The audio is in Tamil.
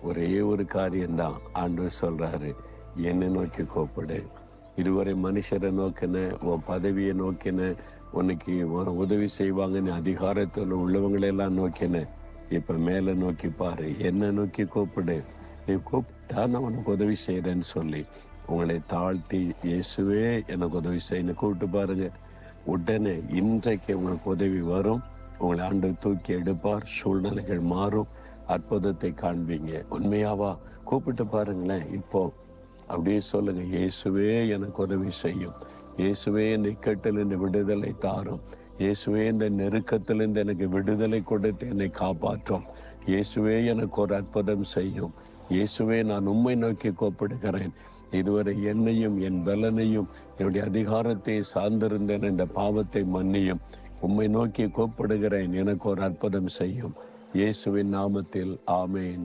ஒரே ஒரு காரியம்தான் ஆண்டவர் சொல்றாரு, என்னை நோக்கி கூப்பிடு. இதுவரை மனுஷரை நோக்கின, உன் பதவியை நோக்கின, உனக்கு உதவி செய்வாங்கன்னு அதிகாரத்தில் உள்ளவங்களெல்லாம் நோக்கின. இப்ப மேல நோக்கி பாரு, என்னை நோக்கி கூப்பிடு. நீ கூப்பிட்டா நான் உனக்கு உதவி செய்யறேன்னு சொல்லி உங்களை தாழ்த்தி, இயேசுவே எனக்கு உதவி செய்யணும் கூப்பிட்டு பாருங்க. உடனே இன்றைக்கு உங்களுக்கு உதவி வரும். உங்களை ஆண்டு தூக்கி எடுப்பார். சூழ்நிலைகள் மாறும். அற்புதத்தை காண்பீங்க. உண்மையாவா? கூப்பிட்டு பாருங்களேன். இப்போ அப்படியே சொல்லுங்க, இயேசுவே எனக்கு உதவி செய்யும். இயேசுவே இந்த இக்கட்டிலிருந்து விடுதலை தாரும். இயேசுவே இந்த நெருக்கத்திலிருந்து எனக்கு விடுதலை கொடுத்து என்னை காப்பாற்றும். இயேசுவே எனக்கு ஒரு அற்புதம் செய்யும். இயேசுவே நான் உம்மை நோக்கி கூப்பிடுகிறேன். இதுவரை என்னையும் என் பலனையும் என்னுடைய அதிகாரத்தை சார்ந்திருந்தேன், இந்த பாவத்தை மன்னியும். உம்மை நோக்கி கூப்பிடுகிறேன், எனக்கு ஒரு அற்புதம் செய்யும். இயேசுவின் நாமத்தில் ஆமேன்.